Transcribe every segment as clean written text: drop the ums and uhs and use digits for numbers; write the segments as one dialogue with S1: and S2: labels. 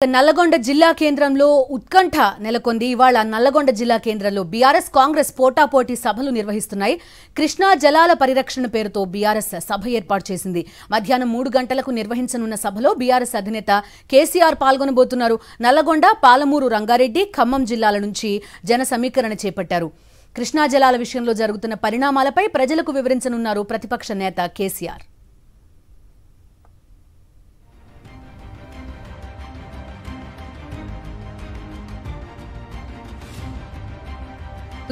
S1: నల్లగొండ జిల్లా కేంద్రంలో ఉత్కంఠ నెలకొంది. ఇవాళ నల్లగొండ జిల్లా కేంద్రంలో బీఆర్ఎస్ కాంగ్రెస్ పోటాపోటీ సభలు నిర్వహిస్తున్నాయి. కృష్ణా జలాల పరిరక్షణ పేరుతో బీఆర్ఎస్ సభ ఏర్పాటు చేసింది. మధ్యాహ్నం 3 గంటలకు నిర్వహించనున్న సభలో బీఆర్ఎస్ అధినేత కేసీఆర్ పాల్గొనబోతున్నారు. నల్లగొండ, పాలమూరు, రంగారెడ్డి, ఖమ్మం జిల్లాల నుంచి జన సమీకరణ చేపట్టారు. కృష్ణా జలాల విషయంలో జరుగుతున్న పరిణామాలపై ప్రజలకు వివరించనున్నారు ప్రతిపక్ష నేత కేసీఆర్.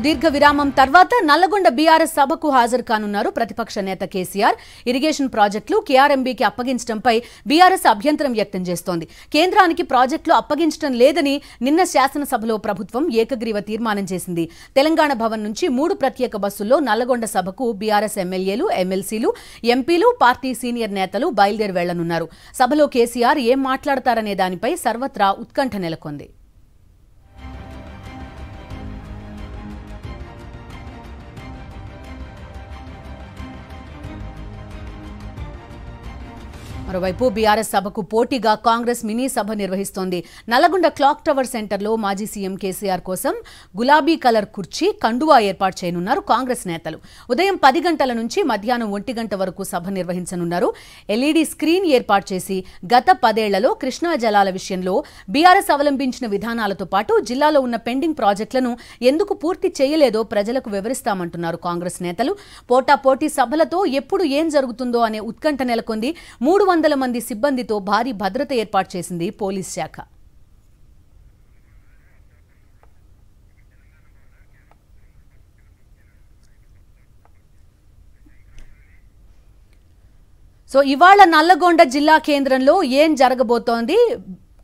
S1: దీర్ఘ విరామం తర్వాత నల్లగొండ బీఆర్ఎస్ సభకు హాజరు కానున్నారు ప్రతిపక్ష నేత కేసీఆర్. ఇరిగేషన్ ప్రాజెక్టులు కేఆర్ఎంబీకి అప్పగించడంపై బీఆర్ఎస్ అభ్యంతరం వ్యక్తం చేస్తోంది. కేంద్రానికి ప్రాజెక్టులు అప్పగించడం లేదని నిన్న శాసనసభలో ప్రభుత్వం ఏకగ్రీవ తీర్మానం చేసింది. తెలంగాణ భవన్ నుంచి 3 ప్రత్యేక బస్సుల్లో నల్లగొండ సభకు బీఆర్ఎస్ ఎమ్మెల్యేలు, ఎమ్మెల్సీలు, ఎంపీలు, పార్టీ సీనియర్ నేతలు బయలుదేరి వెళ్లనున్నారు. సభలో కేసీఆర్ ఏం మాట్లాడతారనే దానిపై సర్వత్రా ఉత్కంఠ నెలకొంది. మరోవైపు బీఆర్ఎస్ సభకు పోటీగా కాంగ్రెస్ మినీ సభ నిర్వహిస్తోంది. నల్లగొండ క్లాక్ టవర్ సెంటర్లో మాజీ సీఎం కేసీఆర్ కోసం గులాబీ కలర్ కుర్చీ, కండువా ఏర్పాటు చేయనున్నారు కాంగ్రెస్ నేతలు. ఉదయం 10 గంటల నుంచి మధ్యాహ్నం 1 గంట వరకు సభ నిర్వహించనున్నారు. ఎల్ఈడీ స్క్రీన్ ఏర్పాటు చేసి గత 10 ఏళ్లలో కృష్ణా జలాల విషయంలో బీఆర్ఎస్ అవలంబించిన విధానాలతో పాటు జిల్లాలో ఉన్న పెండింగ్ ప్రాజెక్టులను ఎందుకు పూర్తి చేయలేదో ప్రజలకు వివరిస్తామంటున్నారు కాంగ్రెస్ నేతలు. పోటాపోటీ సభలతో ఎప్పుడు ఏం జరుగుతుందో అనే ఉత్కంఠ నెలకొంది. 300 మంది సిబ్బందితో భారీ భద్రత ఏర్పాటు చేసింది పోలీస్ శాఖ. ఇవాళ నల్లగొండ జిల్లా కేంద్రంలో ఏం జరగబోతోంది?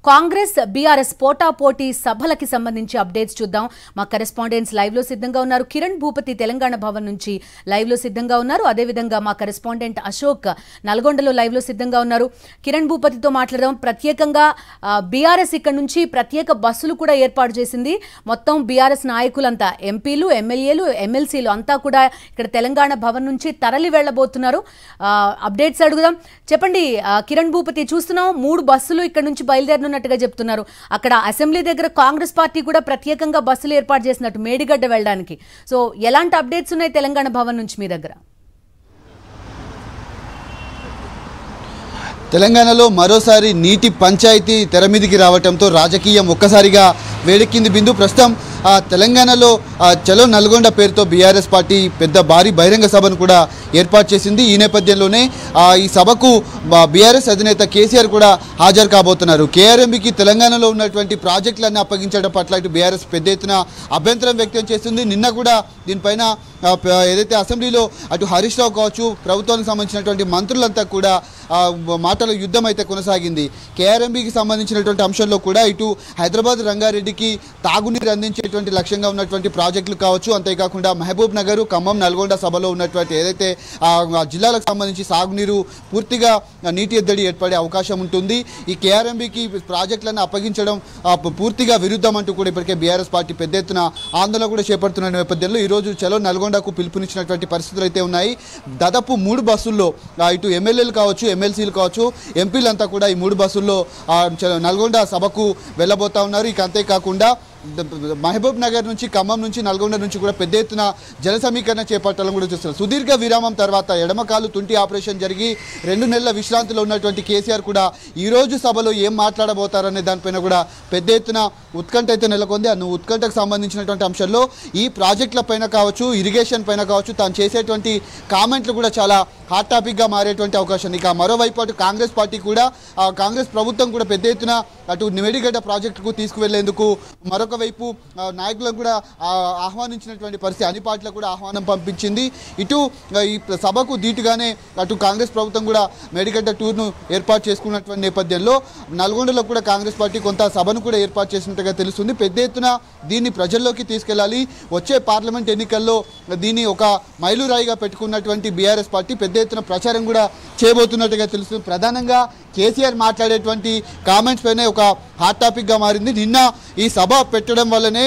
S1: కాంగ్రెస్ బీఆర్ఎస్ పోటాపోటీ సభలకి సంబంధించి అప్డేట్స్ చూద్దాం. మా కరెస్పాండెంట్స్ లైవ్ లో సిద్ధంగా ఉన్నారు. కిరణ్ భూపతి తెలంగాణ భవన్ నుంచి లైవ్ లో సిద్ధంగా ఉన్నారు. అదేవిధంగా మా కరెస్పాండెంట్ అశోక్ నల్గొండలో లైవ్ లో సిద్ధంగా ఉన్నారు. కిరణ్ భూపతితో మాట్లాడదాం. ప్రత్యేకంగా బీఆర్ఎస్ ఇక్కడ నుంచి ప్రత్యేక బస్సులు కూడా ఏర్పాటు చేసింది. మొత్తం బీఆర్ఎస్ నాయకులంతా, ఎంపీలు, ఎమ్మెల్యేలు, ఎమ్మెల్సీలు అంతా కూడా ఇక్కడ తెలంగాణ భవన్ నుంచి తరలి వెళ్లబోతున్నారు. అప్డేట్స్ అడుగుదాం. చెప్పండి కిరణ్ భూపతి, చూస్తున్నాం 3 బస్సులు ఇక్కడ నుంచి బయలుదేరిన న్నట్టుగా చెప్తున్నారు. అక్కడ అసెంబ్లీ దగ్గర కాంగ్రెస్ పార్టీ కూడా ప్రత్యేకంగా బస్సులు ఏర్పాటు చేసినట్టు మేడిగడ్డ వెళ్ళడానికి. సో ఎలాంటి అప్డేట్స్ ఉన్నాయి తెలంగాణ భవన్ నుంచి మీ దగ్గర?
S2: తెలంగాణలో మరోసారి నీటి పంచాయతీ తెరమీదికి రావడంతో రాజకీయం ఒక్కసారిగా వేడెక్కింది బిందు. ప్రస్తుతం తెలంగాణలో చలో నల్గొండ పేరుతో బీఆర్ఎస్ పార్టీ పెద్ద భారీ బహిరంగ సభను కూడా ఏర్పాటు చేసింది. ఈ నేపథ్యంలోనే ఈ సభకు బీఆర్ఎస్ అధినేత కేసీఆర్ కూడా హాజరు కాబోతున్నారు. కేఆర్ఎంబీకి తెలంగాణలో ఉన్నటువంటి ప్రాజెక్టులన్నీ అప్పగించడం పట్ల ఇటు బీఆర్ఎస్ పెద్ద ఎత్తున అభ్యంతరం వ్యక్తం చేస్తుంది. నిన్న కూడా దీనిపైన ఏదైతే అసెంబ్లీలో అటు హరీష్ రావు కావచ్చు, ప్రభుత్వానికి సంబంధించినటువంటి మంత్రులంతా కూడా మాటల యుద్ధం అయితే కొనసాగింది. కేఆర్ఎంబీకి సంబంధించినటువంటి అంశంలో కూడా ఇటు హైదరాబాద్, రంగారెడ్డికి తాగునీరు అందించేటువంటి లక్ష్యంగా ఉన్నటువంటి ప్రాజెక్టులు కావచ్చు, అంతేకాకుండా మహబూబ్ నగర్, ఖమ్మం, నల్గొండ సభలో ఉన్నటువంటి ఏదైతే జిల్లాలకు సంబంధించి సాగునీరు పూర్తిగా నీటి ఎద్దడి ఏర్పడే అవకాశం ఉంటుంది. ఈ కేఆర్ఎంబీకి ప్రాజెక్టులను అప్పగించడం పూర్తిగా విరుద్ధం అంటూ కూడా ఇప్పటికే బీఆర్ఎస్ పార్టీ పెద్ద ఎత్తున ఆందోళన కూడా చేపడుతున్న నేపథ్యంలో ఈరోజు చలో నల్గొండకు పిలుపునిచ్చినటువంటి పరిస్థితులు అయితే ఉన్నాయి. దాదాపు 3 బస్సుల్లో ఇటు ఎమ్మెల్యేలు కావచ్చు, ఎమ్మెల్సీలు కావచ్చు, ఎంపీలంతా కూడా ఈ 3 బస్సుల్లో నల్గొండ సభకు వెళ్ళబోతా ఉన్నారు. ఇక అంతేకాకుండా మహబూబ్ నగర్ నుంచి, ఖమ్మం నుంచి, నల్గొండ నుంచి కూడా పెద్ద ఎత్తున జన సమీకరణ చేపట్టాలని కూడా చూస్తున్నారు. సుదీర్ఘ విరామం తర్వాత ఎడమకాలు తుంటి ఆపరేషన్ జరిగి 2 నెలల విశ్రాంతిలో ఉన్నటువంటి కేసీఆర్ కూడా ఈరోజు సభలో ఏం మాట్లాడబోతారనే దానిపైన కూడా పెద్ద ఎత్తున ఉత్కంఠ అయితే నెలకొంది. ఆ ఉత్కంఠకు సంబంధించినటువంటి అంశంలో ఈ ప్రాజెక్టుల పైన కావచ్చు, ఇరిగేషన్ పైన కావచ్చు, తాను చేసేటువంటి కామెంట్లు కూడా చాలా హాట్ టాపిక్గా మారేటువంటి అవకాశం. ఇక మరోవైపు అటు కాంగ్రెస్ పార్టీ కూడా, కాంగ్రెస్ ప్రభుత్వం కూడా పెద్ద ఎత్తున అటు మేడిగడ్డ ప్రాజెక్టుకు తీసుకువెళ్లేందుకు మరొక వైపు నాయకులను కూడా ఆహ్వానించినటువంటి పరిస్థితి, అన్ని పార్టీలకు కూడా ఆహ్వానం పంపించింది. ఇటు ఈ సభకు ధీటుగానే అటు కాంగ్రెస్ ప్రభుత్వం కూడా మేడిగడ్డ టూర్ను ఏర్పాటు చేసుకున్నటువంటి నేపథ్యంలో నల్గొండలో కూడా కాంగ్రెస్ పార్టీ కొంత సభను కూడా ఏర్పాటు చేసినట్టుగా తెలుస్తుంది. పెద్ద ఎత్తున దీన్ని ప్రజల్లోకి తీసుకెళ్లాలి. వచ్చే పార్లమెంట్ ఎన్నికల్లో దీన్ని ఒక మైలురాయిగా పెట్టుకున్నటువంటి బీఆర్ఎస్ పార్టీ పెద్ద ఎత్తున ప్రచారం కూడా చేయబోతున్నట్టుగా తెలుస్తుంది. ప్రధానంగా కేసీఆర్ మాట్లాడేటువంటి కామెంట్స్ పైన ఒక హాట్ టాపిక్గా మారింది. నిన్న ఈ సభ పెట్టడం వల్లనే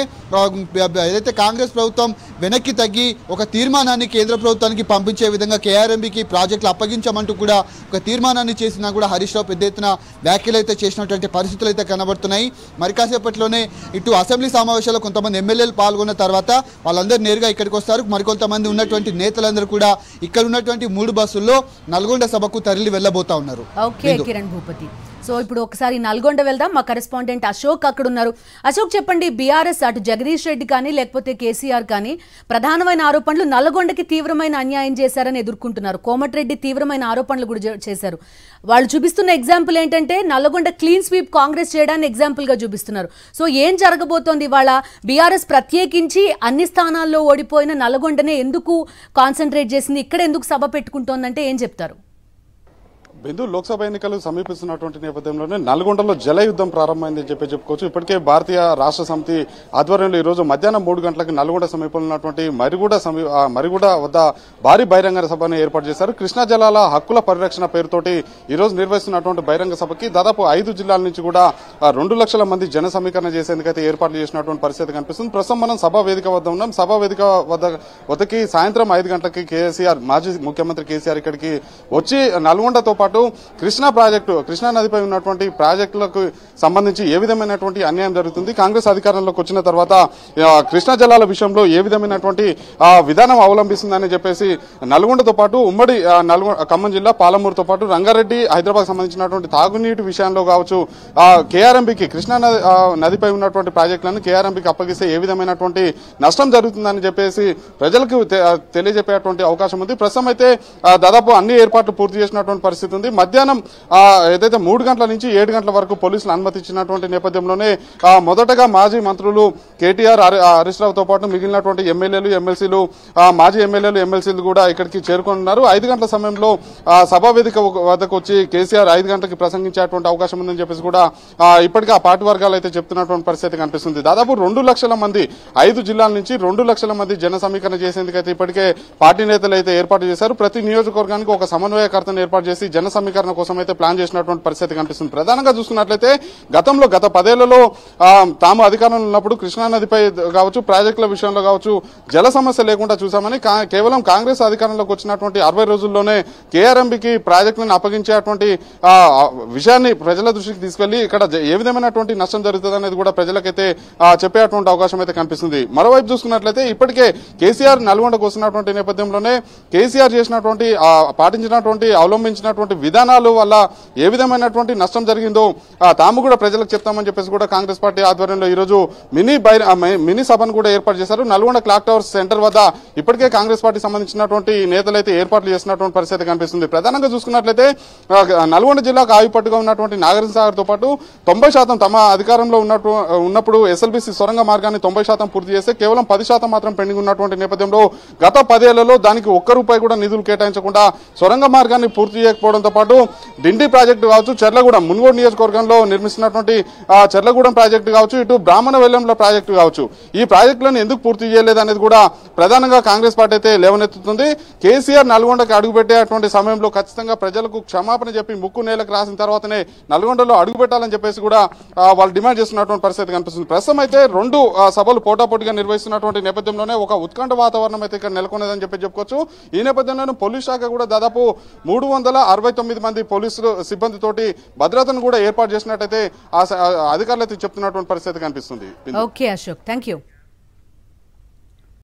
S2: ఏదైతే కాంగ్రెస్ ప్రభుత్వం వెనక్కి తగ్గి ఒక తీర్మానాన్ని కేంద్ర ప్రభుత్వానికి పంపించే విధంగా కేఆర్ఎంబీకి ప్రాజెక్టులు అప్పగించమంటూ కూడా ఒక తీర్మానాన్ని చేసినా కూడా హరీష్ రావు పెద్ద ఎత్తున వ్యాఖ్యలు అయితే చేసినటువంటి పరిస్థితులు అయితే కనబడుతున్నాయి. మరి కాసేపట్లోనే ఇటు అసెంబ్లీ సమావేశాల్లో కొంతమంది ఎమ్మెల్యేలు పాల్గొన్న తర్వాత వాళ్ళందరూ నేరుగా ఇక్కడికి వస్తారు. మరికొంతమంది ఉన్నటువంటి నేతలందరూ కూడా ఇక్కడ ఉన్నటువంటి 3 బస్సుల్లో నల్గొండ సభకు తరలి వెళ్ళబోతా ఉన్నారు.
S1: కిరణ్ భూపతి. సో ఇప్పుడు ఒకసారి నల్గొండ వెళ్దాం. మా కరెస్పాండెంట్ అశోక్ అక్కడ ఉన్నారు. అశోక్, చెప్పండి, బీఆర్ఎస్ అటు జగదీష్ రెడ్డి కానీ లేకపోతే కేసీఆర్ కానీ ప్రధానమైన ఆరోపణలు నల్గొండకి తీవ్రమైన అన్యాయం చేశారని ఎదుర్కొంటున్నారు. కోమటిరెడ్డి తీవ్రమైన ఆరోపణలు కూడా చేశారు. వాళ్ళు చూపిస్తున్న ఎగ్జాంపుల్ ఏంటంటే నల్గొండ క్లీన్ స్వీప్ కాంగ్రెస్ చేయడాన్ని ఎగ్జాంపుల్ గా చూపిస్తున్నారు. సో ఏం జరగబోతోంది ఇవాళ? బీఆర్ఎస్ ప్రత్యేకించి అన్ని స్థానాల్లో ఓడిపోయిన నల్గొండనే ఎందుకు కాన్సన్ట్రేట్ చేసింది, ఇక్కడ ఎందుకు సభ పెట్టుకుంటోందంటే ఏం చెప్తారు?
S3: బిందు, లోక్సభ ఎన్నికలు సమీపిస్తున్నటువంటి నేపథ్యంలోనే నల్గొండలో జల యుద్ధం ప్రారంభమైందని చెప్పుకోవచ్చు. ఇప్పటికే భారతీయ రాష్ట్ర సమితి ఆధ్వర్యంలో ఈ రోజు మధ్యాహ్నం 3 గంటలకు నల్గొండ సమీపంలో ఉన్నటువంటి మరిగూడ వద్ద భారీ బహిరంగ సభను ఏర్పాటు చేశారు. కృష్ణా జలాల హక్కుల పరిరక్షణ పేరుతోటి ఈ రోజు నిర్వహిస్తున్నటువంటి బహిరంగ సభకి దాదాపు 5 జిల్లాల నుంచి కూడా 2 లక్షల మంది జన సమీకరణ చేసేందుకైతే ఏర్పాట్లు చేసినటువంటి పరిస్థితి కనిపిస్తుంది. ప్రస్తుతం మనం సభా వేదిక వద్ద ఉన్నాం. సభా వేదిక వద్దకి సాయంత్రం 5 గంటలకి కేసీఆర్, మాజీ ముఖ్యమంత్రి కేసీఆర్ ఇక్కడికి వచ్చి నల్గొండతో పాటు కృష్ణా నదిపై ఉన్నటువంటి ప్రాజెక్టులకు సంబంధించి ఏ విధమైనటువంటి అన్యాయం జరుగుతుంది, కాంగ్రెస్ అధికారంలోకి వచ్చిన తర్వాత కృష్ణా జలాల విషయంలో ఏ విధమైనటువంటి విధానం అవలంబిస్తుందని చెప్పేసి నల్గొండతో పాటు ఉమ్మడి ఖమ్మం జిల్లా పాలమూరుతో పాటు రంగారెడ్డి, హైదరాబాద్ సంబంధించినటువంటి తాగునీటి విషయంలో కావచ్చు, కేఆర్ఎంబీకి కృష్ణా నదిపై ఉన్నటువంటి ప్రాజెక్టులను కేఆర్ఎంబీకి అప్పగిస్తే ఏ విధమైనటువంటి నష్టం జరుగుతుందని చెప్పేసి ప్రజలకు తెలియజెప్పేటువంటి అవకాశం ఉంది. ప్రస్తుతం అయితే దాదాపు అన్ని ఏర్పాట్లు పూర్తి చేసినటువంటి పరిస్థితి ఉంది. మధ్యాహ్నం ఏదైతే 3 గంటల నుంచి 7 గంటల వరకు పోలీసులు అనుమతించినటువంటి నేపథ్యంలోనే మొదటగా మాజీ మంత్రులు కేటీఆర్, హరీష్ రావుతో పాటు మిగిలినటువంటి ఎమ్మెల్యేలు, ఎమ్మెల్సీలు, మాజీ ఎమ్మెల్యేలు, ఎమ్మెల్సీలు కూడా ఇక్కడికి చేరుకున్నారు. 5 గంటల సమయంలో సభా వేదిక వద్దకు వచ్చి కేసీఆర్ 5 గంటలకి ప్రసంగించేటువంటి అవకాశం ఉందని చెప్పేసి కూడా ఇప్పటికే ఆ పార్టీ వర్గాలు అయితే చెప్తున్నటువంటి పరిస్థితి కనిపిస్తుంది. దాదాపు 2 లక్షల మంది 5 జిల్లాల నుంచి 2 లక్షల మంది జన సమీకరణ చేసేందుకైతే ఇప్పటికే పార్టీ నేతలు అయితే ఏర్పాటు చేశారు. ప్రతి నియోజకవర్గానికి ఒక సమన్వయకర్తను ఏర్పాటు చేసి జన సమీకరణ కోసం అయితే ప్లాన్ చేసినటువంటి పరిస్థితి కనిపిస్తుంది. ప్రధానంగా చూసుకున్నట్లయితే గత 10 ఏళ్లలో తాము అధికారంలో ఉన్నప్పుడు కృష్ణా నదిపై కావచ్చు, ప్రాజెక్టుల విషయంలో కావచ్చు జల సమస్య లేకుండా చూసామని, కేవలం కాంగ్రెస్ అధికారంలోకి వచ్చినటువంటి 60 రోజుల్లోనే కేఆర్ఎంబీకి ప్రాజెక్టులను అప్పగించేటువంటి విషయాన్ని ప్రజల దృష్టికి తీసుకెళ్లి ఇక్కడ ఏ విధమైనటువంటి నష్టం జరుగుతుంది అనేది కూడా ప్రజలకైతే చెప్పేటువంటి అవకాశం అయితే కనిపిస్తుంది. మరోవైపు చూసుకున్నట్లయితే ఇప్పటికే కేసీఆర్ నల్గొండకు వస్తున్నటువంటి నేపథ్యంలోనే కేసీఆర్ చేసినటువంటి పాటించినటువంటి అవలంబించినటువంటి విధానాలు వల్ల ఏ విధమైనటువంటి నష్టం జరిగిందో తాము కూడా ప్రజలకు చెప్తామని చెప్పేసి కూడా కాంగ్రెస్ పార్టీ ఆధ్వర్యంలో ఈ రోజు మినీ సభను కూడా ఏర్పాటు చేశారు. నల్గొండ క్లాక్ టవర్ సెంటర్ వద్ద ఇప్పటికే కాంగ్రెస్ పార్టీ సంబంధించినటువంటి నేతలు అయితే ఏర్పాట్లు చేస్తున్నటువంటి పరిస్థితి కనిపిస్తుంది. ప్రధానంగా చూసుకున్నట్లయితే నల్గొండ జిల్లాకు ఆయుపట్టుగా ఉన్నటువంటి నాగార్జునసాగర్ తో పాటు 90% తమ అధికారంలో ఉన్నప్పుడు ఎస్ఎల్బీసీ సొరంగ మార్గాన్ని 90% పూర్తి చేస్తే కేవలం 10% మాత్రం పెండింగ్ ఉన్నటువంటి నేపథ్యంలో గత 10 ఏళ్లలో దానికి ₹1 కూడా నిధులు కేటాయించకుండా సొరంగ మార్గాన్ని పూర్తి చేయకపోవడంతో పాటు డిండి ప్రాజెక్టు కావచ్చు, చెర్లగూడెం మున్గోడు నియోజకవర్గంలో నిర్మిస్తున్నటువంటి చెర్లగూడెం ప్రాజెక్టు కావచ్చు, ఇటు బ్రాహ్మణ వెల్లంల ప్రాజెక్టు కావచ్చు, ఈ ప్రాజెక్టులను ఎందుకు పూర్తి చేయలేదనేది కూడా ప్రధానంగా కాంగ్రెస్ పార్టీ అయితే లేవనెత్తుతుంది. కేసీఆర్ నల్గొండకు అడుగుపెట్టేటువంటి సమయంలో ఖచ్చితంగా ప్రజలకు క్షమాపణ చెప్పి ముక్కు నేలకు రాసిన తర్వాతనే నల్గొండలో అడుగుపెట్టాలని చెప్పేసి కూడా వాళ్ళు డిమాండ్ చేస్తున్నటువంటి పరిస్థితి కనిపిస్తుంది. ప్రస్తుతం అయితే 2 సభలు పోటాపోటీగా నిర్వహిస్తున్నటువంటి నేపథ్యంలోనే ఒక ఉత్కంఠ వాతావరణం అయితే ఇక్కడ నెలకొన్నదని చెప్పుకోవచ్చు. ఈ నేపథ్యంలోనే పోలీస్ శాఖ కూడా దాదాపు 369 మంది పోలీసులు సిబ్బందితోటి భద్రతను కూడా ఏర్పాటు చేసినట్టయితే అధికారులు అయితే చెప్తున్నటువంటి పరిస్థితి కనిపిస్తుంది.
S1: Okay Ashok, thank you.